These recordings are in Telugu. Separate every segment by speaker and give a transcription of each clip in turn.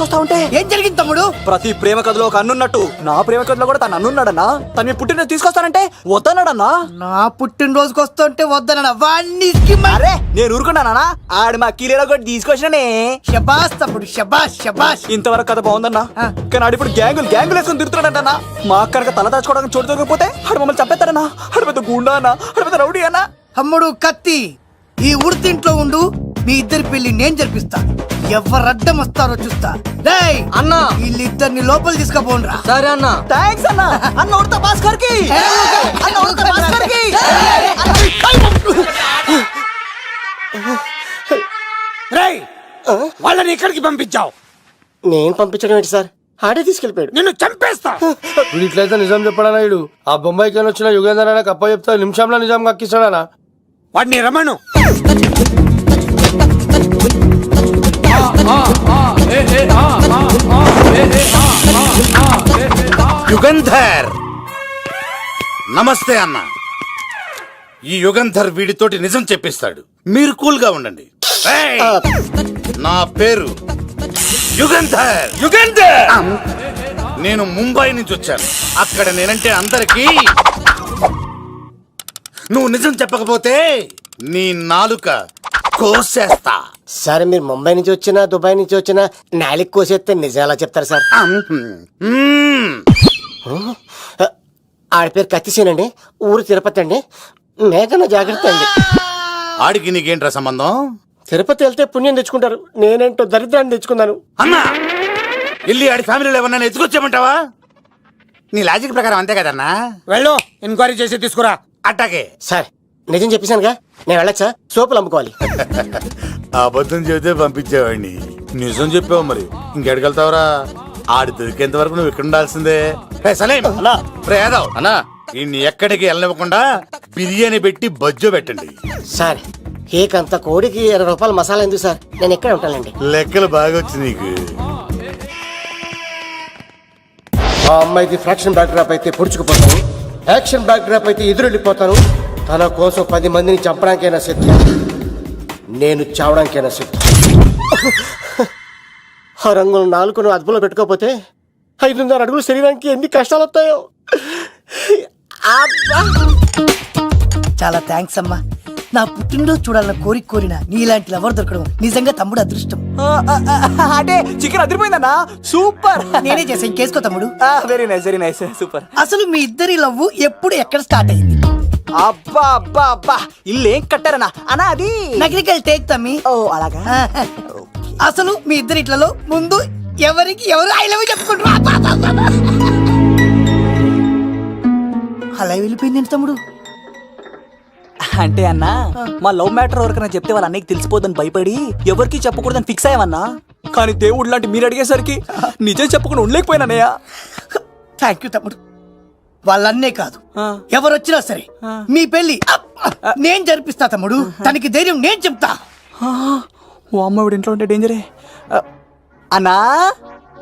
Speaker 1: వస్తా ఉంటే
Speaker 2: ఏం జరిగింది తమ్ముడు?
Speaker 1: ప్రతి ప్రేమ కథలో ఒక అన్నున్నట్టు నా ప్రేమ కథలో కూడా తను అన్నున్నాడన్నా. తను మీ పుట్టినరోజు తీసుకొస్తానంటే వద్దన్నాడన్నా.
Speaker 2: నా పుట్టినరోజుకి వస్తుంటే వద్దన వాణ్ణి.
Speaker 1: అరే నేను ఊరుకున్నానా? ఆడు మా కీలేలో కూడా తీసుకొచ్చిననే.
Speaker 2: శబాష్ తమ్ముడు, శబాష్ శబాష్.
Speaker 1: ఇంతవరకు కథ బాగుందన్నా, కానీ ఆడు ఇప్పుడు గ్యాంగులు వేసుకొని తిరుగుతున్నాడన్నా. మా అక్కడికి తల దాచుకోవడానికి చోటు దొరికిపోతే ఆడు మమ్మల్ని చంపేస్తాడన్నా. ఆడు పెద్ద గుండా అన్నా, ఆడు పెద్ద రౌడీ అన్నా.
Speaker 2: తమ్ముడు కత్తి, ఈ ఉడితింట్లో ఉండు, మీ ఇద్దరి పెళ్లి నేను జరిపిస్తా. ఎవరడ్డం వస్తారో చూస్తా. రేయ్
Speaker 3: అన్నా,
Speaker 2: వీళ్ళిద్దరిని లోపల తీసుకుపోండ్రా.
Speaker 3: సరే అన్నా.
Speaker 1: థాంక్స్ అన్నా. అన్న ఉడతా భాస్కర్ కి, అన్న ఉడతా భాస్కర్ కి.
Speaker 4: రేయ్, వాళ్ళని ఎక్కడికి పంపించావు?
Speaker 5: నేను పంపించడం ఏంటి సార్, ఆడే తీసుకెళ్ళిపోయాడు.
Speaker 4: నిన్ను చంపేస్తా.
Speaker 6: వీడు ఇట్లయితే నిజం చెప్పడానా? వీడు ఆ బొంబాయికి వచ్చిన యుగేందర్ అన్న కప్ప చెప్తా నిమిషంలో నిజం కక్కిస్తాడానా?
Speaker 4: వాడిని రమణు.
Speaker 7: యుగంధర్, నమస్తే అన్న. ఈ యుగంధర్ వీడితోటి నిజం చెప్పిస్తాడు, మీరు కూల్ గా ఉండండి. ఏయ్, నా పేరు యుగంధర్. యుగంధర్, నేను ముంబై నుంచి వచ్చాను. అక్కడ నేనంటే అందరికీ. నువ్వు నిజం చెప్పకపోతే నీ నాలుక కోసేస్తా.
Speaker 5: సార్ మీరు ముంబై నుంచి వచ్చినా దుబాయ్ నుంచి వచ్చినా నాలిక్ కోసేస్తే నిజం ఎలా చెప్తారు సార్? ఆడి పేరు కత్తిసేనండి, ఊరు తిరుపతి అండి. మేఘన జాగ్రత్త అండి.
Speaker 7: ఆడికి నీకేంట్రా సంబంధం?
Speaker 5: తిరుపతి వెళ్తే పుణ్యం తెచ్చుకుంటారు, నేనేంటో దరిద్రాన్ని తెచ్చుకున్నాను.
Speaker 7: అన్నా, వెళ్ళి ఆడి ఫ్యామిలీలో ఎవరన్నా ఎత్తుకొచ్చామంటావా? నీ లాజిక్ ప్రకారం అంతే కదన్నా.
Speaker 4: వెళ్ళు, ఎంక్వైరీ చేసి తీసుకురా.
Speaker 7: అట్టాకే
Speaker 5: సార్ నిజం చెప్పేశానుగా, నేను వెళ్ళచ్చా? సోపులు అమ్ముకోవాలి.
Speaker 7: అబద్ధం చెబితే పంపించేవాడిని, నిజం చెప్పావు మరి ఇంకెడగలుగుతావురా? ఆడి దొరికేంత వరకు నువ్వు ఇక్కడ ఉండాల్సిందే. యాదవ్ అన్నా, ఈయన్ని ఎక్కడికి వెళ్ళనివ్వకుండా బిర్యానీ పెట్టి బజ్జో పెట్టండి.
Speaker 5: సార్ కేక్ అంత కోడికి 20 రూపాయలు మసాలా ఎందుకు సార్, నేను ఎక్కడ ఉంటానండి.
Speaker 7: లెక్కలు బాగా వచ్చి నీకు.
Speaker 5: ఆ అమ్మాయిది ఫ్రాక్షన్ బ్యాక్ డ్రాప్ అయితే పొడుచుకుపోతాను, యాక్షన్ బ్యాక్ డ్రాప్ అయితే ఎదురెళ్ళిపోతాను. తన కోసం 10 మందిని చంపడానికైనా సిద్ధం, నేను చావడానికైనా సిద్ధం. ఆ రంగులు 4 అదుపులో పెట్టుకోకపోతే 5.5 అడుగులు శరీరానికి ఎన్ని కష్టాలు వస్తాయో.
Speaker 2: చాలా థ్యాంక్స్ అమ్మా. నా పుట్టినరోజు చూడాలని కోరిన నీలాంటి లవర్ దొరకడం నిజంగా తమ్ముడు అదృష్టం.
Speaker 1: అంటే చికెన్ అదిరిపోయిందన్నా, సూపర్.
Speaker 2: నేనే చేసా, ఇంకేసుకో తమ్ముడు.
Speaker 1: Very nice, very nice, super.
Speaker 2: అసలు మీ ఇద్దరి లవ్వు ఎప్పుడు ఎక్కడ స్టార్ట్ అయింది?
Speaker 1: అబ్బా అబ్బా అబ్బా, ఇల్లు ఏం కట్టారన్నా అన్నా? అది
Speaker 2: నగరికల్ టేక్ తమ్మి.
Speaker 1: ఓ అలాగా.
Speaker 2: అసలు మీ ఇద్దరి ఇట్లలో ముందు ఎవరికి ఎవరు ఐ లవ్ చెప్పుకుంటారు? అలా వెళ్ళిపోయింది తమ్ముడు.
Speaker 1: అంటే అన్నా, మా లవ్ మ్యాటర్ ఎవరికైనా చెప్తే వాళ్ళ అన్నయ్యకి తెలిసిపోద్దని భయపడి ఎవరికి చెప్పకూడదని ఫిక్స్ అయ్యామన్నా. కానీ దేవుడు లాంటి మీరు అడిగేసరికి నిజం చెప్పకుండా ఉండలేకపోయినానయ్యా.
Speaker 2: థ్యాంక్ యూ తమ్ముడు. వాళ్ళన్నే కాదు, ఎవరొచ్చినా సరే మీ పెళ్లి నేను జరిపిస్తా తమ్ముడు. తనకి ధైర్యం నేను చెప్తా.
Speaker 1: ఓ అమ్మాయి ఇంట్లో ఉంటే డేంజరే. అన్నా,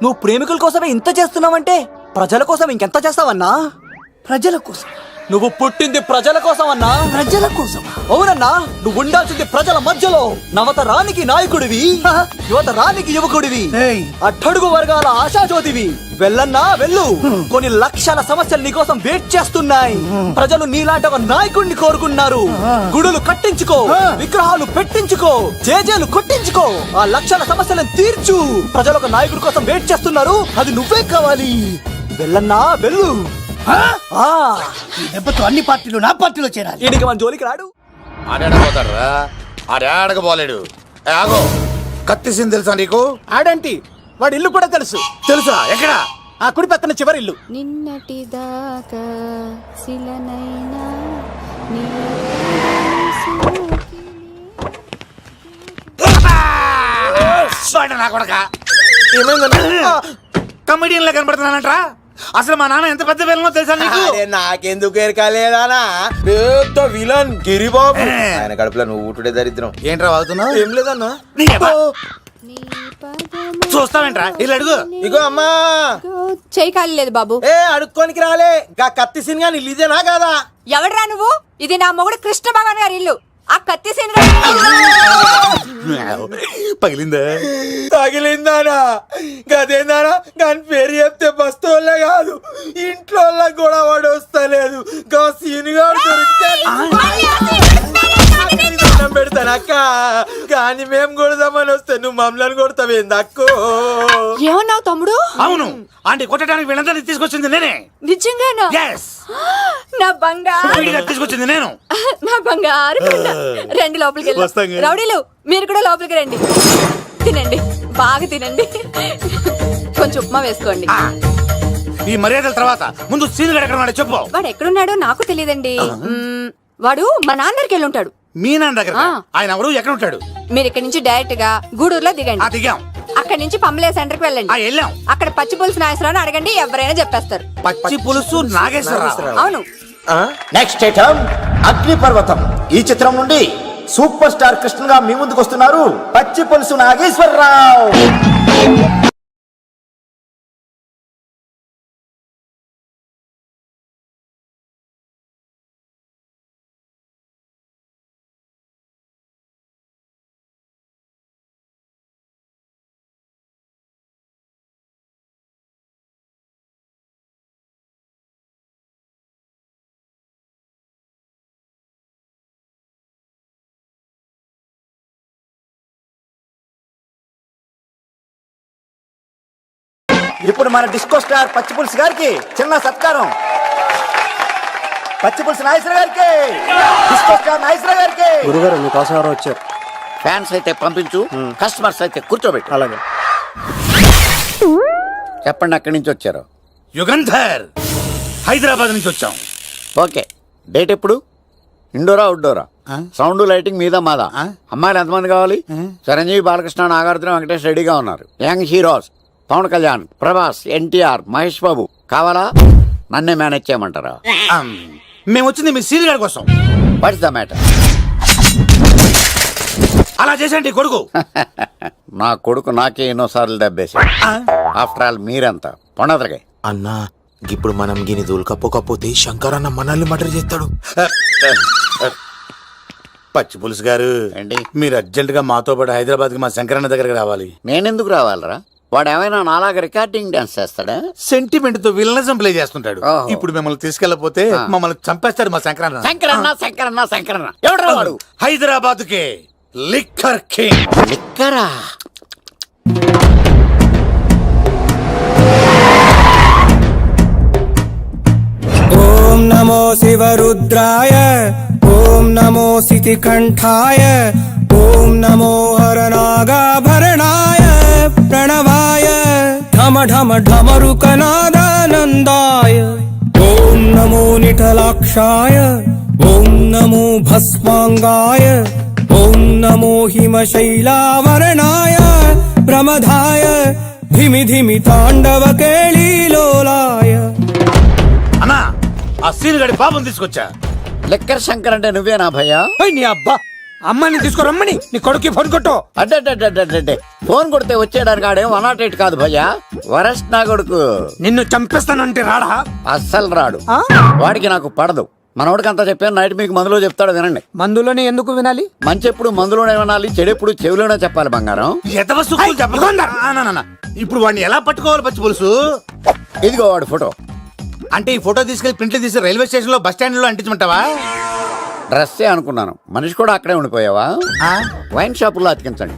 Speaker 1: నువ్వు ప్రేమికుల కోసమే ఇంత చేస్తున్నావంటే ప్రజల కోసం ఇంకెంత చేస్తావన్నా?
Speaker 2: ప్రజల కోసం.
Speaker 1: నువ్వు పుట్టింది ప్రజల కోసం అన్నా.
Speaker 2: ప్రజల కోసం?
Speaker 1: అవునన్నా, నువ్వు ఉండాల్సింది ప్రజల మధ్యలో. నవతరానికి నాయకుడివి, యువతరానికి యువకుడివి, అట్టడుగు వర్గాల ఆశాజ్యోతివి. వెళ్ళన్నా వెళ్ళు, కొన్ని లక్షల సమస్యలు నీకోసం వెయిట్ చేస్తున్నాయి. ప్రజలు నీలాంటి ఒక నాయకుడిని కోరుకున్నారు. గుడులు కట్టించుకో, విగ్రహాలు పెట్టించుకో, జేజేలు కొట్టించుకో, ఆ లక్షల సమస్యలను తీర్చు. ప్రజలు ఒక నాయకుడి కోసం వెయిట్ చేస్తున్నారు, అది నువ్వే కావాలి. వెళ్ళన్నా వెళ్ళు.
Speaker 2: ఈ దెబ్బతో అన్ని పార్టీలు నా పార్టీలో చేరాలి.
Speaker 1: ఈడికి మన జోలికి రాడు.
Speaker 7: ఆడకపోతారా? ఆడకపోలేడు. ఆగో, కత్తిసింది తెలుసా నీకు?
Speaker 4: ఆడంటి వాడి ఇల్లు కూడా తెలుసు.
Speaker 7: తెలుసా? ఎక్కడ?
Speaker 4: ఆ కుడి పక్కన చివరి ఇల్లు.
Speaker 8: నిన్నటి దాకా శిలనైనా
Speaker 7: కమెడియన్ లా కనబడుతున్నానంట్రా. అసలు మా నాన్న ఎంత పెద్ద విలనో తెలుసా నీకు?
Speaker 3: నాకెందుకు ఎరకాలేదానా? పెద్ద విలన్ గిరిబాబు. ఆయన కడుపులో నువ్వు ఊటుడే దరిద్రం.
Speaker 7: ఏంట్రా వాగుతున్నావు?
Speaker 3: ఏం లేదన్నా.
Speaker 7: చూస్తావేంట్రా? ఇల్లు అడుగు.
Speaker 3: ఇగో అమ్మా,
Speaker 8: చేయి ఖాళీ లేదు బాబు.
Speaker 3: అడుక్కోనికి రాలే. గా కత్తి సినిమా ఇదేనా కాదా?
Speaker 8: ఎవడరా నువ్వు? ఇది నా మొగుడు కృష్ణ భగవాన్ గారి ఇల్లు. ఆ కత్తి సీన్
Speaker 7: పగిలిందా?
Speaker 3: తగిలిందానా గదేందానా దాని పేరు చెప్తే బస్తోళ్ళే కాదు ఇంట్లో కూడా వాడు వస్తలేదు గా సీనుగాడు దొరికితే దండం పెడతాను అక్క కానీ మేము కొడదామని వస్తే నువ్వు మమ్మల్ని కొడతావేంది అక్కో
Speaker 8: ఏమన్నావు తమ్ముడు?
Speaker 7: అవును ఆంటీ కొట్టడానికి వీళ్ళందరినీ తీసుకొచ్చింది నేనే.
Speaker 8: నిజంగానా?
Speaker 7: Yes.
Speaker 8: నా బంగారు
Speaker 7: వీడిగా తీసుకొచ్చింది నేను.
Speaker 8: నా బంగారు కొండ. రండి లోపలికి
Speaker 7: వస్తాం
Speaker 8: వెళ్దాం.
Speaker 7: కానీ.
Speaker 8: రౌడీలు మీరు కూడా లోపలికి రండి. తినండి, బాగా తినండి. కొంచెం ఉప్మా వేసుకోండి.
Speaker 7: ఆ, ఈ మర్యాదల తర్వాత ముందు సీన్ ఎక్కడ ఉన్నాడో చెప్పు.
Speaker 8: వాడు ఎక్కడున్నాడో నాకు తెలియదండి. వాడు మా నాన్న దగ్గరికి వెళ్ళి ఉంటాడు.
Speaker 7: మీ నాన్న దగ్గర
Speaker 8: ఆ.
Speaker 7: ఆయన ఎవరు ఎక్కడ ఉంటాడు?
Speaker 8: మీరు ఇక్కడ నుంచి డైరెక్ట్ గా గూడూరులో దిగండి.
Speaker 7: దిగాం.
Speaker 8: అక్కడ నుంచి పంబలే సెంటర్ కి వెళ్ళండి.
Speaker 7: వెళ్ళాం.
Speaker 8: అక్కడ పచ్చి పులుసు నాగేశ్వరరావు అడగండి, ఎవరైనా చెప్పేస్తారు.
Speaker 7: పచ్చి పులుసు నాగేశ్వరరావు.
Speaker 8: అవును.
Speaker 9: నెక్స్ట్ ఐటమ్ అగ్ని పర్వతం. ఈ చిత్రం నుండి సూపర్ స్టార్ కృష్ణగా మీ ముందుకు వస్తున్నారు పచ్చి పులుసు నాగేశ్వరరావు. ఇప్పుడు మన డిస్కో స్టార్ పచ్చి పులుసు గారికి చిన్న సత్కారం. పచ్చి పులుసు నాగేశ్వర గారికి, డిస్కో స్టార్ నాగేశ్వర గారికి.
Speaker 6: గురుగారు మీకోసం ఎవరో వచ్చారు.
Speaker 9: ఫ్యాన్స్ అయితే పంపించు, కస్టమర్స్ అయితే కూర్చోబెట్టు.
Speaker 6: అలాగే.
Speaker 9: చెప్పండి అక్కడి నుంచి వచ్చారు.
Speaker 7: యుగంధర్, హైదరాబాద్ నుంచి వచ్చాం.
Speaker 9: ఓకే, డేట్ ఎప్పుడు? ఇండోరా అవుట్డోరా? సౌండ్ లైటింగ్ మీద మాదా? అమ్మాయిలు ఎంతమంది కావాలి? చిరంజీవి, బాలకృష్ణ, నాగార్జున, వెంకటేష్ రెడీగా ఉన్నారు. యంగ్ హీరోస్ పవన్ కళ్యాణ్, ప్రభాస్, ఎన్టీఆర్, మహేష్ బాబు కావాలా? నన్నే మేనేజ్ చేయమంటారా?
Speaker 7: మేము వచ్చింది మీ సీన్ గారి కోసం.
Speaker 9: What's the matter?
Speaker 7: అలా చేసేయండి కొడుకు.
Speaker 9: నా కొడుకు నాకే ఎన్నోసార్లు దెబ్బేసి. ఆఫ్టర్ ఆల్ మీరంతా పొండదరగా.
Speaker 3: అన్నా ఇప్పుడు మనం గిని దూల్కపోతే శంకర్ అన్న మనల్ని మర్డర్ చేస్తాడు.
Speaker 7: పచ్చి పులుసు గారు
Speaker 9: ఏంటి?
Speaker 7: మీరు అర్జెంట్ గా మాతో పాటు హైదరాబాద్ కి మా శంకరన్న దగ్గరకు రావాలి.
Speaker 9: నేనెందుకు రావాలరా? వాడు ఏమైనా నాలాగా రికార్డింగ్ డాన్స్ చేస్తాడా?
Speaker 7: సెంటిమెంట్ తో విలనిజం ప్లే చేస్తుంటాడు.
Speaker 9: ఓహో.
Speaker 7: ఇప్పుడు మిమ్మల్ని తీసుకెళ్లపోతే మమ్మల్ని చంపేస్తాడు మా శంకరన్న.
Speaker 9: శంకరన్న శంకరన్న శంకరన్న ఎవడు వాడు?
Speaker 7: హైదరాబాద్ కే లిక్కర్ కింగ్.
Speaker 9: లిక్కరా?
Speaker 10: ఓం నమో శివరుద్రాయ, ఓం నమో సితికంఠాయ, ఓం నమో హరనాగాభరణాయ ప్రణవాయ ఢమ ఢమ ఢమరుకనాదానందాయ. ఓం నమో నిఠలాక్షాయ, ఓం నమో భస్మాంగాయ, ఓం నమో హిమశైలావరణాయ ప్రమదాయ ధిమి ధిమి తాండవ కేళీలోలాయ.
Speaker 7: అన్నా ఆ సీన్ గడి బాబుని తీసుకొచ్చా.
Speaker 9: లిక్కర్ శంకర్ అంటే నువ్వేనా భయ్యా?
Speaker 4: నీ అబ్బా, అమ్మాయిని తీసుకురమ్మని నీ కొడుకు ఫోన్ కొట్టు.
Speaker 9: అడ్డే ఫోన్ కొడితే వచ్చేయడానికి ఆడేం 108 కాదు భయ్యా, వరస్ట్ నా కొడుకు.
Speaker 4: నిన్ను చంపేస్తానంటే రాడా?
Speaker 9: అస్సలు రాడు. వాడికి నాకు పడదు. మనోడికి అంతా చెప్పాను, నైట్ మీకు మందులో చెప్తాడు వినండి.
Speaker 4: మందులోనే ఎందుకు వినాలి?
Speaker 9: మంచి ఎప్పుడు మందులోనే వినాలి, చెడెప్పుడు చెవిలోనే చెప్పాలి బంగారం.
Speaker 7: ఎదవ సుక్కులు చెప్పకుండా. ఇప్పుడు వాడిని ఎలా పట్టుకోవాలి పచ్చి పులుసు?
Speaker 9: ఇదిగో వాడు ఫోటో.
Speaker 7: అంటే ఈ ఫోటో తీసుకెళ్లి ప్రింట్లు తీసి రైల్వే స్టేషన్ లో బస్ స్టాండ్ లో అంటించమంటావా?
Speaker 9: డ్రెస్సే అనుకున్నాను, మనిషి కూడా అక్కడే ఉండిపోయావా? వైన్ షాపుల్లో అతికించండి.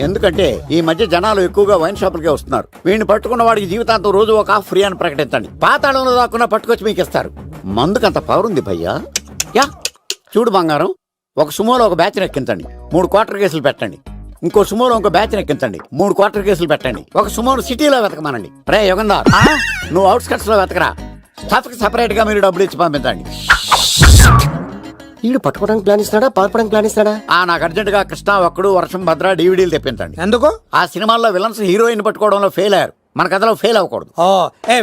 Speaker 9: ఎందుకంటే ఈ మధ్య జనాలు ఎక్కువగా వైన్ షాపులకే వస్తున్నారు. వీడిని పట్టుకున్న వాడికి జీవితాంతం రోజు ఒక ఆఫ్ ఫ్రీ అని ప్రకటించండి. పాతాళంలో దాక్కున్నా పట్టుకొచ్చి మీకు ఇస్తారు. మందుకంత పవర్ ఉంది భయ్యా. యా చూడు బంగారం, ఒక సుమోలో ఒక బ్యాచ్ ఎక్కించండి, 3 క్వార్టర్ కేసులు పెట్టండి. ఇంకో సుమోలో ఇంకో బ్యాచ్ ఎక్కించండి, 3 క్వార్టర్ కేసులు పెట్టండి. ఒక సుమోను సిటీలో వెతకమానండి. రే యుగంధర్, నువ్వు అవుట్స్కట్స్ లో వెతకరా. స్టాఫ్ కి సెపరేట్ గా మీరు డబ్బులు ఇచ్చి పంపించండి.
Speaker 5: వీడు పట్టుకోవడానికి ప్లాన్ ఇస్తాడా, పారిపోవడానికి ప్లాన్ ఇస్తాడా?
Speaker 9: నాకు అర్జెంట్ గా కృష్ణ, ఒక్కడు, వర్షం, భద్ర డివిడీలు తెప్పించండి.
Speaker 4: ఎందుకు?
Speaker 9: ఆ సినిమాల్లో విలన్స్ హీరోయిన్ పట్టుకోవడంలో ఫెయిల్ అయ్యారు, మన కథలో ఫెయిల్ అవ్వకూడదు.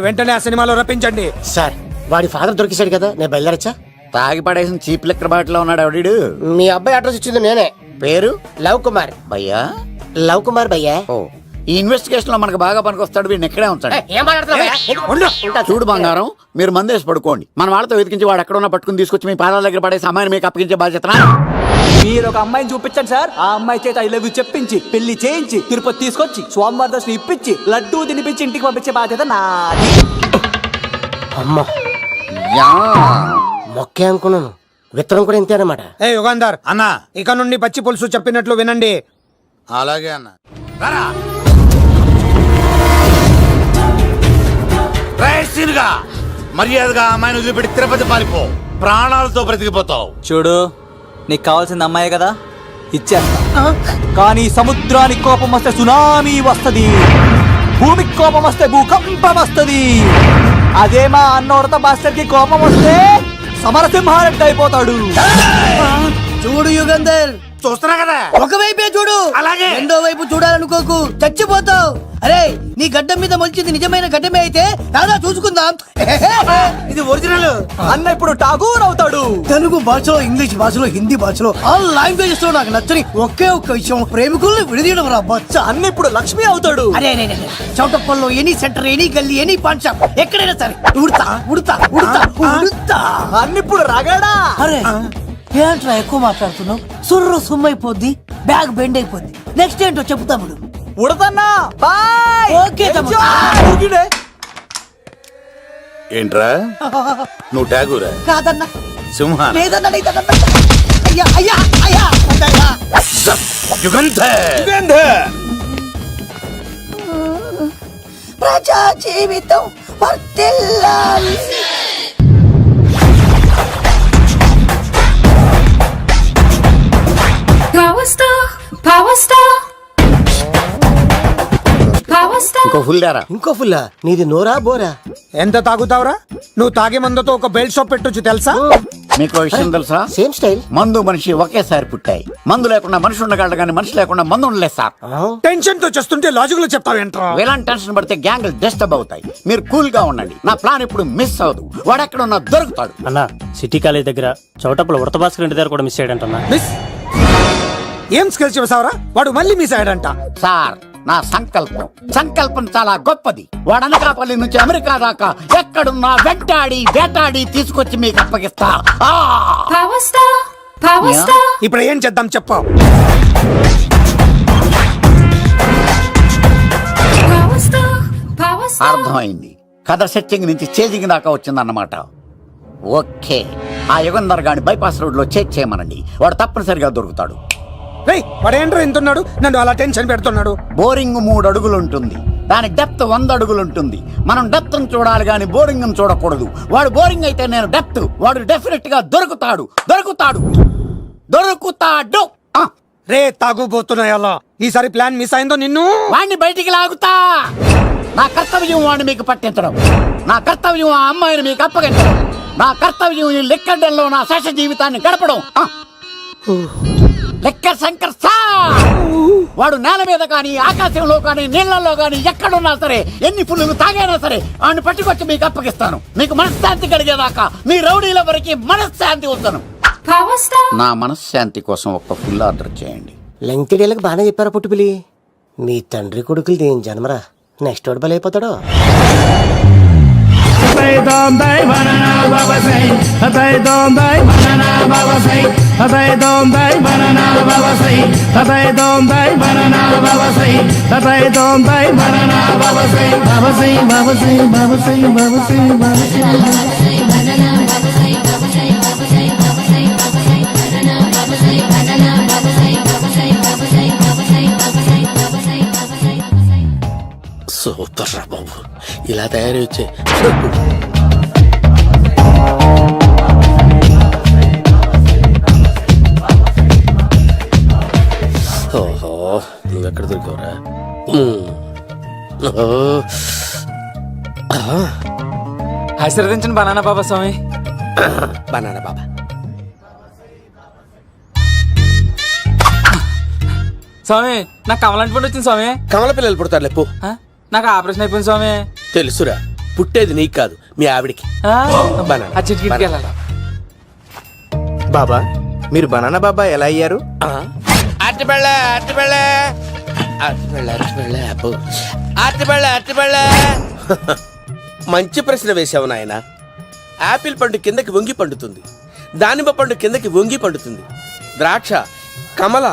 Speaker 4: వెంటనే ఆ సినిమాలో రప్పించండి.
Speaker 5: సార్ వాడి ఫాదర్ దొరికేశాడు కదా, నేను బయలుదేరచ్చా?
Speaker 9: తాగి పడేసిన చీప్ లిక్కర్ బాటిలో ఉన్నాడు ఎవడీడు?
Speaker 5: మీ అబ్బాయి అడ్రస్ ఇచ్చింది నేనే.
Speaker 9: పేరు?
Speaker 5: లవ్ కుమార్.
Speaker 9: భయ్యా?
Speaker 5: లవ్ కుమార్ భయ్యా.
Speaker 9: ఓ, ఈ ఇన్వెస్టిగేషన్ లో మనకు బాగా పనికొస్తాడు, వీడిని ఎక్కడే ఉంచండి. చూడు బంగారం, మీరు మందేసి పడుకోండి. మన వాళ్ళతో వెతికించి వాడు ఎక్కడ ఉన్నా పట్టుకుని తీసుకొచ్చి మీ పాదాల దగ్గర పడేసి అమ్మాయిని మీకు అప్పగించే బాధ్యత.
Speaker 1: మీరు ఒక అమ్మాయిని చూపించండి సార్. ఆ అమ్మాయి చేత ఐ లవ్ యూ చెప్పించి పెళ్లి చేయించి తిరుపతి తీసుకొచ్చి స్వామివారి దర్శనం ఇప్పించి లడ్డూ తినిపించి ఇంటికి పంపించే బాధ్యత నాది.
Speaker 5: అమ్మా
Speaker 9: యా.
Speaker 5: మొక్కే అనుకున్నాను, విత్తనం కూడా ఇంతే అన్నమాట.
Speaker 4: ఏ యుగాంధర్
Speaker 7: అన్నా
Speaker 4: ఇక నుండి పచ్చి పులుసు చెప్పినట్లు వినండి.
Speaker 7: అలాగే అన్న. రారా. రేయ్ సీనుగా, మర్యాదగా అమ్మాయిని వదిలిపెట్టి తిరుపతి పారిపో, ప్రాణాలతో బ్రతికిపోతావు.
Speaker 1: చూడు, నీకు కావాల్సింది అమ్మాయే కదా, ఇచ్చేస్తా. కానీ సముద్రానికి కోపం వస్తే సునామీ వస్తది, భూమికి కోపం వస్తే భూకంపం వస్తది. అదే మా అన్నోడత మాస్టర్ కి కోపం వస్తే సమరసింహారెడ్డి అయిపోతాడు.
Speaker 2: చూడు యుగంధర్,
Speaker 7: చూస్తున్నా కదా.
Speaker 2: ఒకవైపే చూడు,
Speaker 7: అలాగే.
Speaker 2: రెండో వైపు చూడాలనుకోకు, చచ్చిపోతావు. అరే, నీ గడ్డం మీద మొలిచింది నిజమైన గడ్డమే అయితే రాదా చూసుకుందాం.
Speaker 1: ఇది ఒరిజినల్. అన్న ఇప్పుడు ఠాగూర్ అవుతాడు.
Speaker 2: తెలుగు భాషలో, ఇంగ్లీష్ భాషలో, హిందీ భాషలో ఆల్ లాంగ్వేజెస్ లో నాకు నచ్చని ఒకే ఒక్క విషయం, ప్రేమికుల్ని విడదీయడం రా బచ్చ.
Speaker 1: అన్న ఇప్పుడు లక్ష్మి అవుతాడు.
Speaker 2: అరే చౌటప్పల్లో ఎనీ సెంటర్, ఎనీ గల్లీ, ఎనీ పాన్ షాప్, ఎక్కడైనా సరే ఉడతా ఉడతా ఉడతా ఉడతా.
Speaker 1: అన్న ఇప్పుడు రగడా.
Speaker 2: అరే ఏంట్రా ఎక్కువ మాట్లాడుతున్నావు? సుర్రు సుమ్మైపోద్ది, బ్యాగ్ బెండ్ అయిపోద్ది. నెక్స్ట్ ఏంటో చెప్పు తమ్ముడు.
Speaker 1: ఉడతన్నా బాయ్.
Speaker 2: ఓకే తమ్ముడు.
Speaker 1: ఊరికినే.
Speaker 7: ఏంట్రా నువ్వు ఠాగూరా?
Speaker 2: కాదన్నా,
Speaker 7: సింహ?
Speaker 2: లేదన్నా, లేదన్నా. అయ్యా అయ్యా అయ్యా అయ్యా.
Speaker 7: యుగంధర్.
Speaker 2: ప్రజా జీవితం వర్ధిల్లాలి.
Speaker 9: ఇంకో ఫుల్ దారా.
Speaker 5: ఇంకో ఫుల్లా? నీది నోరా బోరా?
Speaker 4: ఎంత తాగుతావురా? నువ్వు తాగే మందుతో ఒక బెల్ట్ షాప్ పెట్టొచ్చు తెలుసా?
Speaker 9: మీకు విషయం తెలుసా?
Speaker 5: Same style.
Speaker 9: మందు మనిషి ఒకేసారి పుట్టాయి. మందు లేకుండా మనిషి ఉండగలడు కానీ మనిషి లేకుండా మందు ఉండలేదు సార్.
Speaker 4: టెన్షన్ తో చేస్తుంటే లాజిక్ లో చెప్తావేంట్రా?
Speaker 9: ఇలాంటి టెన్షన్ పడితే గ్యాంగ్లు డిస్టర్బ్ అవుతాయి. మీరు కూల్ గా ఉండండి. నా ప్లాన్ ఇప్పుడు మిస్ అవ్వదు. వాడెక్కడ ఉన్నా దొరుకుతాడు.
Speaker 11: అన్నా, సిటీ కాలేజ్ దగ్గర చౌటప్పుల ఉడత భాస్కర్ ఇంటి దగ్గర కూడా మిస్ అయ్యాడంటన్నా.
Speaker 4: మిస్ ఏం స్కిల్స్ చూసావరా? వాడు మళ్ళీ మిస్ అయ్యాడంట.
Speaker 9: సార్, నా సంకల్పం చాలా గొప్పది. వాడు అనకాపల్లి నుంచి అమెరికా దాకా ఎక్కడున్నా వెంటాడి వేటాడి తీసుకొచ్చి మీకు అప్పగిస్తా.
Speaker 4: ఇప్పుడు ఏం చేద్దాం చెప్పు.
Speaker 9: అర్థమైంది. కథ సెట్టింగ్ నుంచి చేజింగ్ దాకా వచ్చిందన్నమాట. ఓకే, ఆ యుగంధర్ గాని బైపాస్ రోడ్ లో చెక్ చేయమనండి. వాడు తప్పనిసరిగా దొరుకుతాడు.
Speaker 4: వాడేంట్రో ఎంతున్నాడు, నన్ను అలా టెన్షన్ పెడుతున్నాడు.
Speaker 9: బోరింగ్ 3 అడుగులు ఉంటుంది, దాని డెప్త్ 100 అడుగులు ఉంటుంది. మనం డెప్త్ చూడాలి గాని బోరింగ్ చూడకూడదు. వాడు బోరింగ్ అయితే నేను డెప్త్. వాడు డెఫినెట్ గా దొరుకుతాడు.
Speaker 4: రే తాగుబోతున్నాయి అలా. ఈసారి ప్లాన్ మిస్ అయిందో నిన్ను
Speaker 9: వాడిని బయటికి లాగుతా. నా కర్తవ్యం వాడిని మీకు పట్టించడం. నా కర్తవ్యం ఆ అమ్మాయిని మీకు అప్పగించడం. నా కర్తవ్యం ఈ లెక్కడంలో నా శేష జీవితాన్ని గడపడం. లెక్క శంకర్ సార్, వాడు నేల మీద కానీ ఆకాశంలో కానీ నీళ్లలో కానీ ఎక్కడున్నా సరే, ఎన్ని ఫుల్లు తాగైనా సరే వాడిని పట్టుకొచ్చి మీకు అప్పగిస్తాను. మీకు మనశ్శాంతి కలిగేదాకా మీ రౌడీల వరకు మనశ్శాంతి వస్తాను. నా మనశ్శాంతి కోసం ఒక్క ఫుల్ ఆర్డర్ చేయండి.
Speaker 5: లంకిడీలకు బాగానే చెప్పారా పుట్టుపిలి? మీ తండ్రి కొడుకులు దేని జన్మరా, నెక్స్ట్ వాడు బలైపోతాడో. సూపర్ రా బాబు, ఇలా తయారీ వచ్చే. ఓహో, నువ్వెక్కడ దొరికావురా?
Speaker 3: ఆశీర్వదించండి బనానా బాబా స్వామి.
Speaker 5: బనానా బాబా.
Speaker 3: స్వామి, నాకు కమలాంటి పండు వచ్చింది స్వామి.
Speaker 5: కమల పిల్లలు పుడతారు లేపు.
Speaker 3: నాకు ఆపరేషన్ అయిపోయింది స్వామి.
Speaker 5: తెలుసురా, పుట్టేది నీకు కాదు మీ ఆవిడికి.
Speaker 3: ఆ చిటికి వెళ్ళాలా?
Speaker 6: బాబా, మీరు బనానా బాబా ఎలా అయ్యారు?
Speaker 12: మంచి ప్రశ్న వేశావు నాయన. యాపిల్ పండు కిందకి వంగి పండుతుంది, దానిమ్మ పండు కిందకి వంగి పండుతుంది.
Speaker 3: ద్రాక్ష, కమల,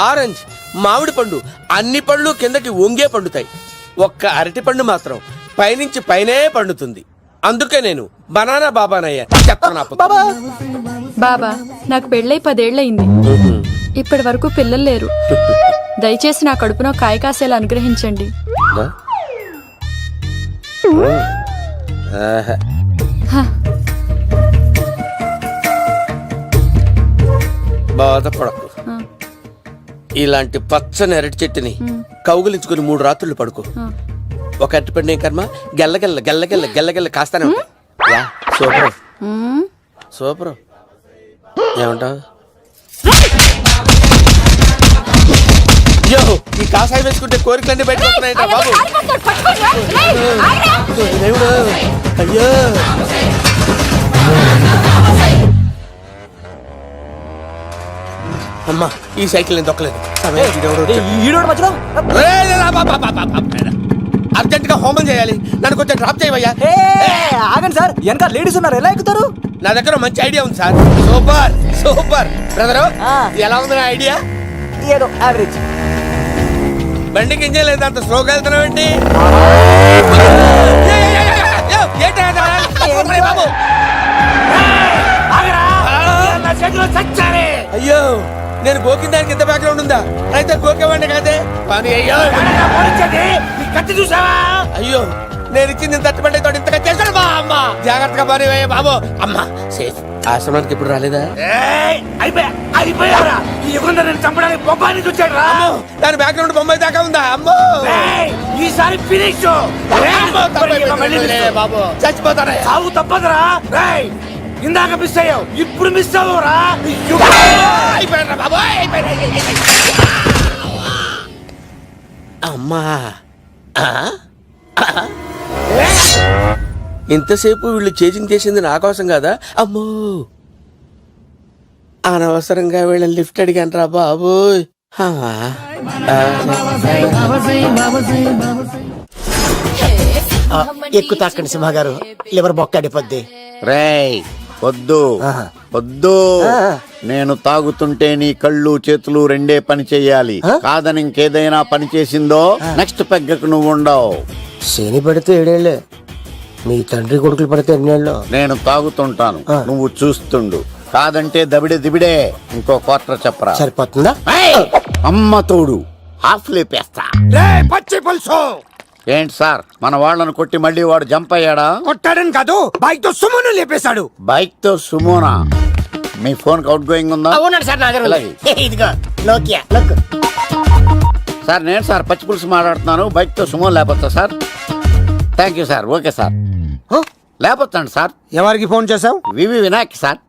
Speaker 3: ఆరెంజ్, మామిడి పండు అన్ని పళ్ళు కిందకి వంగే పండుతాయి. ఒక్క అరటి పండు మాత్రం పైనుంచి పైనే పండుతుంది. అందుకే నేను బనానా బాబానయ్యా.
Speaker 8: బాబా నాకు పెళ్ళై 10 ఏళ్ళయింది. ఇప్పటి వరకు పిల్లలు లేరు. దయచేసి నా కడుపున కాయ కాసేలా అనుగ్రహించండి.
Speaker 3: బాధపడకు. ఇలాంటి పచ్చని అరటి చెట్టుని కౌగులించుకుని 3 రాత్రులు పడుకో. ఒక అరటి పండు కర్మ గెల్లగెల్ల గెల్లగెల్ల గెల్లగెల్ల కాస్తానే ఉంటాయి. Super super. ఏమంటావు? అయ్యో, ఈ కాసాయి వేసుకుంటే కోరికలన్నీ బయటకు వస్తున్నాయంట బాబు. దేవుడు, అయ్యో అమ్మా, ఈ సైకిల్ నేను దొక్కలేదు. అర్జెంట్ గా హోమం చేయాలి. నన్ను కొంచెం డ్రాప్ చేయవయ్యా.
Speaker 1: ఆగండి సార్, వెనక లేడీస్ ఉన్నారు, ఎలా ఎక్కుతారు?
Speaker 3: నా దగ్గర మంచి ఐడియా ఉంది సార్. Super super. బ్రదరు, ఎలా ఉంది నా ఐడియా?
Speaker 1: ఏదో యావరేజ్.
Speaker 3: బండికి ఇంజన్ లేదు, అంత స్లోగా వెళ్తున్నావు ఏంటి? అయ్యో, నేను గోకిన దానికి ఎంత బ్యాక్గ్రౌండ్ ఉందా? అయితే గోకేవాడిని కాదే. అయ్యో చూసావా? అయ్యో, నేను ఇచ్చింది తట్టుబడి తోటి ఇంతగా చేశాడు మా అమ్మ. జాగ్రత్తగా పని బాబు. అమ్మ సేఫ్. ఆశ్రమానికి ఇప్పుడు రాలేదా? చంపడానికి బొమ్మాయి వచ్చాడు. దాని బ్యాక్గ్రౌండ్ బొమ్మాయి దాకా ఉందా? అమ్మో, ఈసారి ఫినిష్ బాబు. చచ్చిపోతారా? సాగు తప్పదురా. ఇందాక మిస్ అయ్యావు, ఇప్పుడు మిస్ అవ్వరా? అమ్మా, ఇంతసేపు వీళ్ళు చేజింగ్ చేసింది నా కోసం కదా. అమ్మో, అనవసరంగా వీళ్ళని లిఫ్ట్ అడిగాను రా బాబు.
Speaker 5: ఎక్కువ తాకండి సింహ గారు, లివర్ బొక్కడిపోద్ది.
Speaker 9: రేయ్ వద్దు వద్దు, నేను తాగుతుంటే నీ కళ్ళు చేతులు రెండే పని చెయ్యాలి. కాదని ఇంకేదైనా పని చేసిందో నెక్స్ట్ పెగ్గకు నువ్వు ఉండవు.
Speaker 5: శని పడితే 7 ఏళ్ళే, మీ తండ్రి కొడుకులు పడితే 8 ఏళ్ళు.
Speaker 9: నేను తాగుతుంటాను, నువ్వు చూస్తుండు. కాదంటే దబిడే దిబిడే. ఇంకో క్వార్టర్ చెప్పరా?
Speaker 5: సరిపోతుందా?
Speaker 9: అమ్మ తోడు, హాఫ్ లేపేస్తా.
Speaker 4: పచ్చి పులుసు.
Speaker 9: ఏంటి సార్, మన వాళ్ళను కొట్టి మళ్ళీ వాడు జంప్ అయ్యాడా?
Speaker 4: కొట్టాడని కాదు, బైక్ తో సుమోను లేపేశాడు.
Speaker 9: బైక్ తో సుమోనా? మీ ఫోన్ అవుట్ గోయింగ్ ఉందా?
Speaker 5: అవునండి సార్, నా దగ్గర ఇదిగో నోకియా.
Speaker 9: సార్ నేను సార్ పచ్చి పులుసు మాట్లాడుతున్నాను. బైక్ తో సుమో లేపొచ్చా sir? Thank you sir. Okay sir, లేపొచ్చండి సార్.
Speaker 4: ఎవరికి ఫోన్ చేసావు?
Speaker 9: వివి వినాయక్ సార్.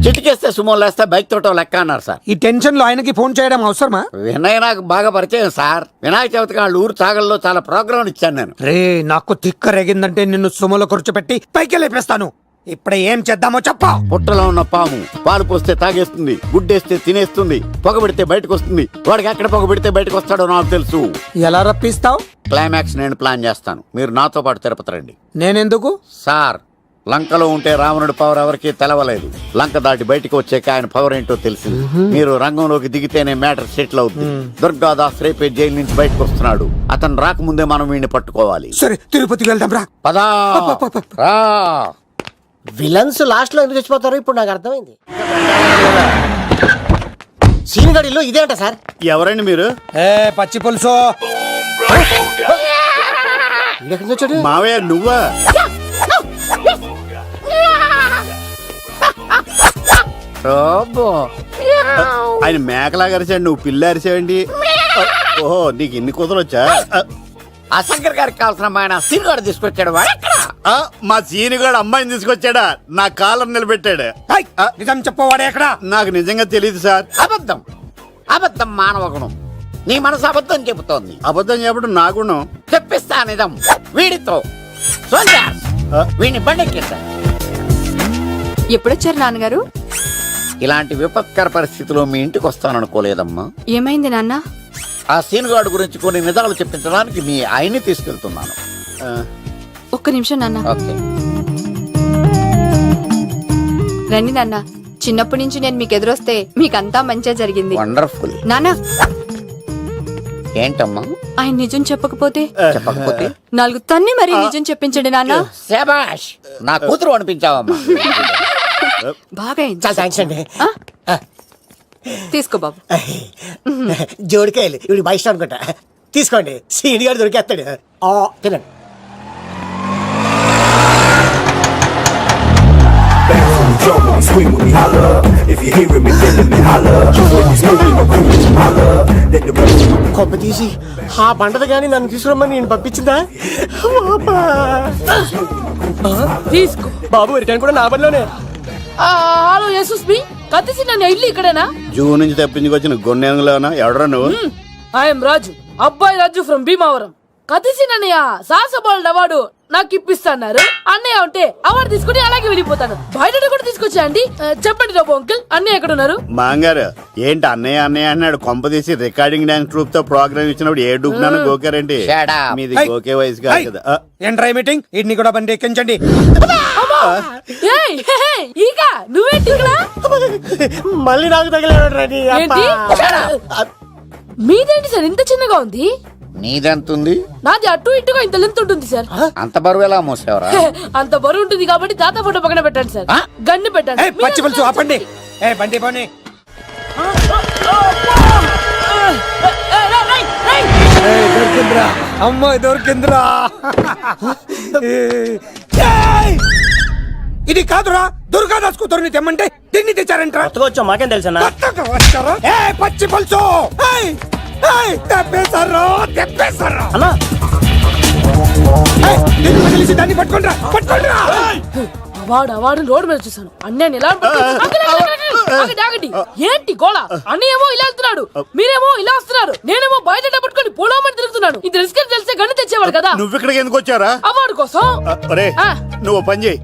Speaker 9: చిటికేస్తే సుమో లేస్తే బైక్ తోటో లెక్క అన్నారు సార్.
Speaker 4: ఈ టెన్షన్ లో ఆయనకి ఫోన్ చేయడం అవసరమా?
Speaker 9: వినయ్ నాకు బాగా పరిచయం సార్. వినాయక చవితికి వాళ్ళ ఊరు చాగల్లో చాలా ప్రోగ్రాం ఇచ్చాను నేను.
Speaker 4: రే, నాకు తిక్క రేగిందంటే నిన్ను సుమోలో కూర్చోపెట్టి పైకి లేపేస్తాను. ఇప్పుడు ఏం చేద్దామో చెప్పా.
Speaker 9: పుట్టలో ఉన్న పాము పాలు పోస్తే తాగేస్తుంది, గుడ్డేస్తే తినేస్తుంది, పొగబెడితే బయటకు వస్తుంది. వాడికి ఎక్కడ పొగబెడితే బయటకు వస్తాడో నాకు తెలుసు.
Speaker 4: ఎలా రప్పిస్తావు?
Speaker 9: క్లైమాక్స్ నేను ప్లాన్ చేస్తాను, మీరు నాతో పాటు తిరుపతి రండి.
Speaker 4: నేనెందుకు?
Speaker 9: సార్, లంకలో ఉంటే రావణుడి పవర్ ఎవరికి తెలవలేదు. లంక దాటి బయటికి వచ్చాక ఆయన పవర్ ఏంటో తెలిసింది. మీరు రంగంలోకి దిగితేనే మ్యాటర్ సెటిల్ అవుతుంది. దుర్గాదాస్ రేపే జైలు నుంచి బయటకు వస్తున్నాడు. అతను రాకముందే మనం వీడిని పట్టుకోవాలి.
Speaker 4: సరే, తిరుపతికి వెళ్దాం రా.
Speaker 9: పదా రా.
Speaker 5: విలన్స్ లాస్ట్ లో ఎందుకు చచ్చిపోతారో ఇప్పుడు నాకు అర్థమైంది. సీనిగడిలో ఇదే అంట సార్.
Speaker 9: ఎవరండి మీరు?
Speaker 4: పచ్చి పులుసు.
Speaker 5: వచ్చాడు
Speaker 9: మావయ్య నువ్వా? ఆయన మేకలాగా అరిచాడు, నువ్వు పిల్ల అరిచావండి. ఓహో, నీకు ఇన్ని కుదరలు వచ్చా? ఆ శంకర్ గారికి కావాల్సిన అమ్మాయి సీనుగాడు తీసుకొచ్చాడు. మా సీనుగాడు అమ్మాయిని తీసుకొచ్చాడా? నా కాలర్ నిలబెట్టాడు.
Speaker 4: నిజం చెప్పవాడే ఎక్కడ?
Speaker 9: నాకు నిజంగా తెలియదు సార్. అబద్ధం అబద్ధం మానవ గుణం. నీ మనసు అబద్ధం చెబుతోంది. అబద్ధం చెప్పడం నా గుణం. చెప్పిస్తా నిజం వీడితో. వీడిని బండెక్కిస్తా.
Speaker 8: ఎప్పుడొచ్చారు నాన్నగారు?
Speaker 9: ఇలాంటి విపత్కర పరిస్థితిలో మీ ఇంటికి వస్తాననుకోలేదమ్మా.
Speaker 8: ఏమైంది నాన్న?
Speaker 9: ఆ సీనుగాడు గురించి కొన్ని నిజాలు చెప్పించడానికి మీ ఆయన్ని తీసుకెళ్తున్నాను.
Speaker 8: ఒక్క నిమిషం నాన్న.
Speaker 9: ఓకే.
Speaker 8: రండి నాన్న, చిన్నప్పటి నుంచి నేను మీకు ఎదురొస్తే మీకంతా మంచిగా జరిగింది.
Speaker 9: వండర్ఫుల్.
Speaker 8: నానా,
Speaker 9: ఏంటమ్మా?
Speaker 8: ఆయన నిజం చెప్పకపోతే
Speaker 9: చెప్పకపోతే
Speaker 8: 4 తన్ని మరి నిజం చెప్పించండి నాన్న.
Speaker 9: శభాష్, నా కూతురు అనిపించావమ్మా.
Speaker 8: బాగా అయింది.
Speaker 2: చాలా థ్యాంక్స్ అండి.
Speaker 8: తీసుకో బాబు.
Speaker 2: జోడికాయలు ఇవి మా ఇష్టం అనుకుంటా. తీసుకోండి, సీని గారు దొరికేస్తాడు. తినండి. కొబ్బ తీసి ఆ పంటది కానీ నన్ను తీసుకురమ్మని నేను పంపించిందా?
Speaker 12: తీసుకో
Speaker 2: బాబు రిటర్న్ కూడా నా పనిలోనే.
Speaker 12: హలో యేసుస్ మీ కత్తిసి నన్ను ఇల్లు ఇక్కడేనా?
Speaker 9: జూ నుంచి తప్పించుకొచ్చిన గొన్నెంగులోనా? ఎవడరా నువ్వు?
Speaker 12: ఐఎమ్ రాజు, అబ్బాయి రాజు ఫ్రమ్ భీమావరం. కత్తిసి నన్నయ్య సాసబాల్ అవార్డు నాకు ఇప్పిస్తున్నారు. అన్నయ్య ఉంటే అవార్డు తీసుకుని అలాగే వెళ్ళిపోతాను. బయట కూడా తీసుకొచ్చా అండి. చెప్పండి రాబు అంకుల్, అన్నయ్య ఎక్కడ ఉన్నారు?
Speaker 9: మాంగారు ఏంటి అన్నయ్య అన్నయ్య అన్నాడు? కొంప తీసి రికార్డింగ్ డాన్స్ ట్రూప్ తో ప్రోగ్రామ్ ఇచ్చినప్పుడు ఏ డూబ్నాను గోకారండి? మీది గోకే వయసు కాదు కదా.
Speaker 4: ఏంట్రై మీటింగ్? ఇడ్ని కూడా బండి ఎక్కించండి.
Speaker 12: ఈక నువ్వేంటి ఇక్కడ?
Speaker 2: మళ్ళీ నాకు తగిలాడు.
Speaker 12: ఏంటి? మీదేంటి సార్ ఇంత చిన్నగా ఉంది?
Speaker 9: నీదెంతుంది?
Speaker 12: నాది అటు ఇటుగా ఇంత లెంత్ ఉంటుంది సార్.
Speaker 9: అంత బరువు ఎలా మోసేవరా?
Speaker 12: అంత బరువు ఉంటుంది కాబట్టి తాత ఫోటో పక్కన పెట్టండి సార్. గన్ను పెట్టండి.
Speaker 4: పచ్చి పులుసు ఆపండి. బండి పోనీ. దొరికిందిరా అమ్మాయి, దొరికిందిరా. ఇది కాదురా, దుర్గాదాస్ కూతురుని తెమ్మంటే తిన్ని తెచ్చారంటరా.
Speaker 11: వచ్చా మాకేం తెలుసా?
Speaker 4: పచ్చి పులుసు తెప్పేశారు. దాన్ని పట్టుకుంటా పట్టుకుంటా.
Speaker 12: వాడు రోడ్డు మీద చూసాను. అన్నయ్య ఎలా ఆగండి. ఏంటి గోళ? అన్నయ్యేమో ఇలా వెళ్తున్నాడు, మీరేమో ఇలా వస్తున్నారు, నేనేమో బయట పట్టుకొని పోలోమని తిరుగుతున్నాను. ఇది రిస్క్ అని తెలిస్తే గన్ను తెచ్చేవాడు కదా.
Speaker 9: నువ్వు ఇక్కడికి ఎందుకు వచ్చారా?
Speaker 12: అవార్డు కోసం.
Speaker 9: నువ్వు పని చేయి,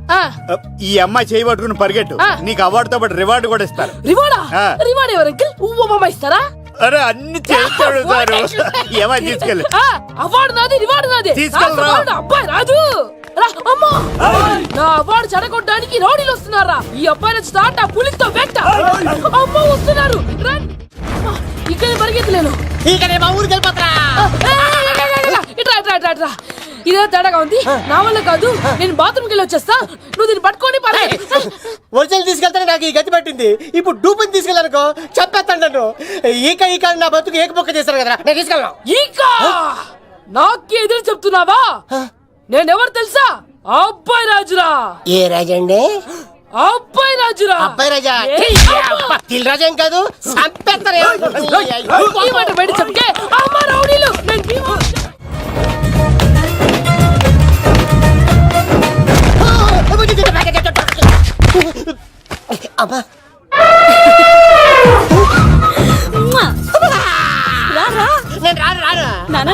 Speaker 9: ఈ అమ్మాయి చేయి పట్టుకుని పరిగెట్టు. నీకు అవార్డుతో పాటు రివార్డు కూడా ఇస్తారు.
Speaker 12: రివార్డా? రివార్డ్ ఎవరు అంకిల్? ఉవ్వమ్మ ఇస్తారా?
Speaker 9: అరే అన్ని చేస్తాడు. ఏమని తీసుకెళ్ళి
Speaker 12: అవార్డు నాది, రివార్డు నాది.
Speaker 9: తీసుకెళ్ళరా.
Speaker 12: అబ్బాయి రాజు నా అవార్డు చెడగొట్టడానికి రౌడీలు వస్తున్నారా? ఈ అబ్బాయి స్టార్ట్ ఆ పులితో వెంట అమ్మ వస్తున్నారు. ఇక్కడ పరిగెత్తలేను. ఇట్రా ఇదే తేడాగా ఉంది. నా వల్ల కాదు, నేను బాత్రూమ్కి వెళ్ళి వచ్చేస్తా. నువ్వు దీన్ని పట్టుకొని
Speaker 2: ఒరిజినల్ తీసుకెళ్తానే నాకు ఈ గతి పట్టింది. ఇప్పుడు డూపుని తీసుకెళ్ళానుకో చెప్పేస్తాను నన్ను. ఈక నా బతుకు ఏకపొక్క చేశారు కదా, నేను తీసుకెళ్ళను.
Speaker 12: ఈక నాకే ఎదురు చెప్తున్నావా? నేనెవరు తెలుసా? అబ్బాయి రాజురా.
Speaker 2: ఏ రాజండి?
Speaker 12: అబ్బాయి రాజురా.
Speaker 2: అబ్బాయి రాజా తిల్ రాజా ఏం కాదు, సంపేస్తారు.
Speaker 12: బయట చెప్తే అమ్మ రౌడీలు.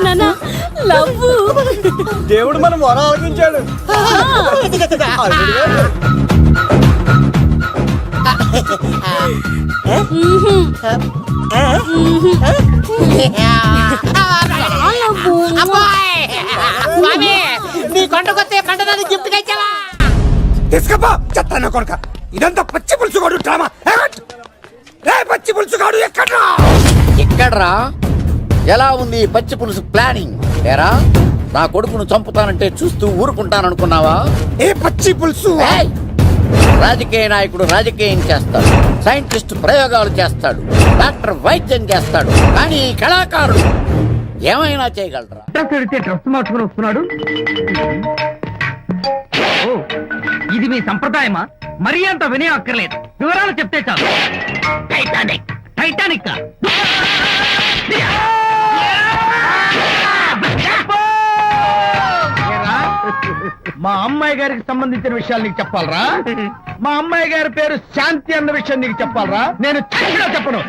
Speaker 12: నేను
Speaker 2: దేవుడు మనం వరం ఆలోచించాడు. నీ కొండకొస్తే పంటదాన్ని గిఫ్ట్ ఇచ్చావా?
Speaker 4: తీసుకపో చెత్తాన కొడుక. ఇదంతా పచ్చి పులుసుగాడు డ్రామా. పచ్చి పులుసుగాడు ఎక్కడ్రా?
Speaker 9: ఎక్కడ్రా? ఎలా ఉంది పచ్చి పులుసు ప్లానింగ్? ఏరా, నా కొడుకును చంపుతానంటే చూస్తూ ఊరుకుంటాననుకున్నావా?
Speaker 4: ఏ పచ్చి పులుసు?
Speaker 9: రాజకీయ నాయకుడు రాజకీయం చేస్తాడు, సైంటిస్ట్ ప్రయోగాలు చేస్తాడు, డాక్టర్ వైద్యం చేస్తాడు, కానీ ఈ కళాకారుడు ఏమైనా చేయగలరా?
Speaker 11: డ్రెస్ మార్చుకుని వస్తున్నాడు. ఇది మీ సంప్రదాయమా? మరీ అంత వినయం అక్కర్లేదు, వివరాలు చెప్తే చాలు. టైటానిక్ టైటానిక్ మా అమ్మాయి గారికి సంబంధించిన విషయాలు నీకు చెప్పాలరా? మా అమ్మాయి గారి పేరు శాంతి అన్న విషయం నీకు చెప్పాలరా? నేను చెప్పను.